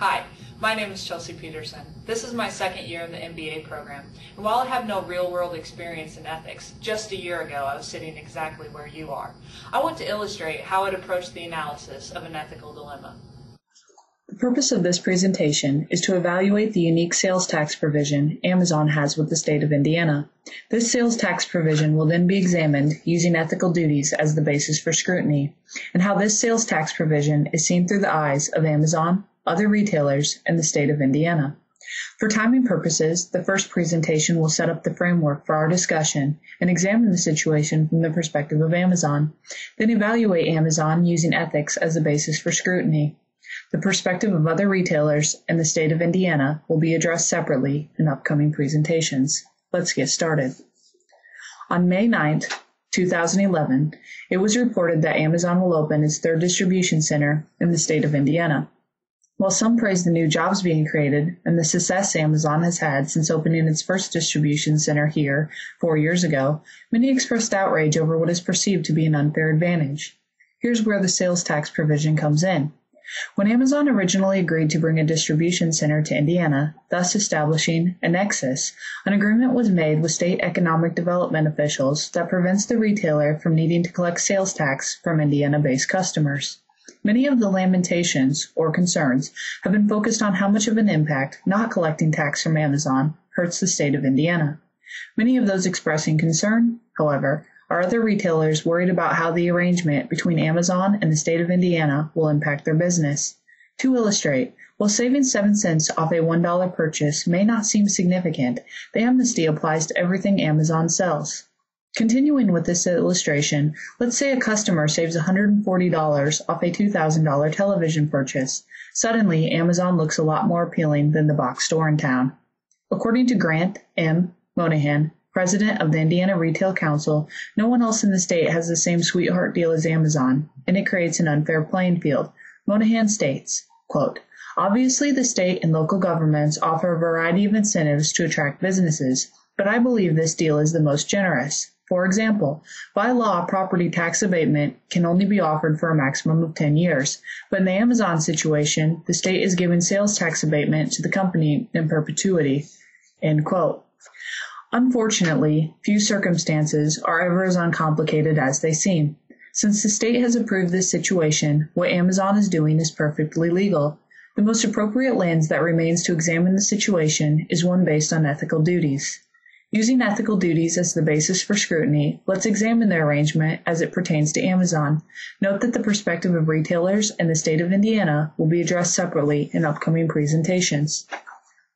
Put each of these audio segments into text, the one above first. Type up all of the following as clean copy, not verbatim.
Hi, my name is Chelsea Peterson. This is my second year in the MBA program, and while I have no real-world experience in ethics, just a year ago I was sitting exactly where you are. I want to illustrate how I'd approach the analysis of an ethical dilemma. The purpose of this presentation is to evaluate the unique sales tax provision Amazon has with the state of Indiana. This sales tax provision will then be examined using ethical duties as the basis for scrutiny, and how this sales tax provision is seen through the eyes of Amazon, other retailers, and the state of Indiana. For timing purposes, the first presentation will set up the framework for our discussion and examine the situation from the perspective of Amazon, then evaluate Amazon using ethics as the basis for scrutiny. The perspective of other retailers and the state of Indiana will be addressed separately in upcoming presentations. Let's get started. On May 9, 2011, it was reported that Amazon will open its third distribution center in the state of Indiana. While some praise the new jobs being created and the success Amazon has had since opening its first distribution center here 4 years ago, many expressed outrage over what is perceived to be an unfair advantage. Here's where the sales tax provision comes in. When Amazon originally agreed to bring a distribution center to Indiana, thus establishing a nexus, an agreement was made with state economic development officials that prevents the retailer from needing to collect sales tax from Indiana-based customers. Many of the lamentations or concerns have been focused on how much of an impact not collecting tax from Amazon hurts the state of Indiana. Many of those expressing concern, however, are other retailers worried about how the arrangement between Amazon and the state of Indiana will impact their business. To illustrate, while saving 7 cents off a $1 purchase may not seem significant, the amnesty applies to everything Amazon sells. Continuing with this illustration, let's say a customer saves $140 off a $2,000 television purchase. Suddenly, Amazon looks a lot more appealing than the box store in town. According to Grant M. Monahan, president of the Indiana Retail Council, no one else in the state has the same sweetheart deal as Amazon, and it creates an unfair playing field. Monahan states, quote, "Obviously, the state and local governments offer a variety of incentives to attract businesses, but I believe this deal is the most generous. For example, by law, property tax abatement can only be offered for a maximum of 10 years, but in the Amazon situation, the state is giving sales tax abatement to the company in perpetuity." End quote. Unfortunately, few circumstances are ever as uncomplicated as they seem. Since the state has approved this situation, what Amazon is doing is perfectly legal. The most appropriate lens that remains to examine the situation is one based on ethical duties. Using ethical duties as the basis for scrutiny, let's examine the arrangement as it pertains to Amazon. Note that the perspective of retailers and the state of Indiana will be addressed separately in upcoming presentations.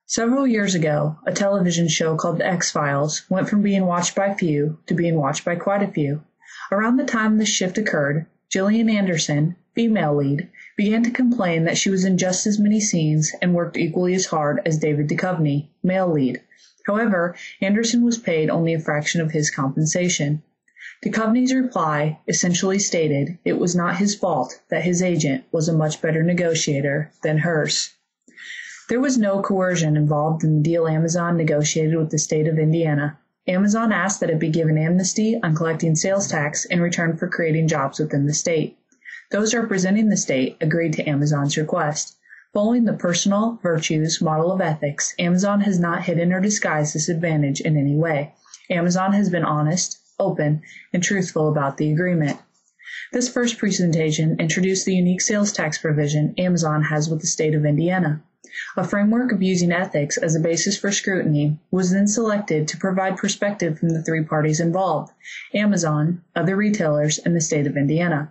Several years ago, a television show called The X-Files went from being watched by few to being watched by quite a few. Around the time this shift occurred, Gillian Anderson, female lead, began to complain that she was in just as many scenes and worked equally as hard as David Duchovny, male lead. However, Anderson was paid only a fraction of his compensation. Duchovny's reply essentially stated it was not his fault that his agent was a much better negotiator than hers. There was no coercion involved in the deal Amazon negotiated with the state of Indiana. Amazon asked that it be given amnesty on collecting sales tax in return for creating jobs within the state. Those representing the state agreed to Amazon's request. Following the personal virtues model of ethics, Amazon has not hidden or disguised this advantage in any way. Amazon has been honest, open, and truthful about the agreement. This first presentation introduced the unique sales tax provision Amazon has with the state of Indiana. A framework of using ethics as a basis for scrutiny was then selected to provide perspective from the three parties involved: Amazon, other retailers, and the state of Indiana.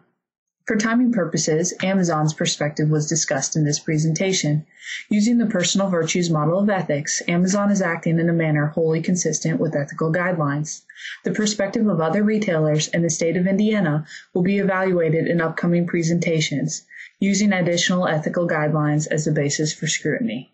For timing purposes, Amazon's perspective was discussed in this presentation. Using the personal virtues model of ethics, Amazon is acting in a manner wholly consistent with ethical guidelines. The perspective of other retailers and the state of Indiana will be evaluated in upcoming presentations, using additional ethical guidelines as the basis for scrutiny.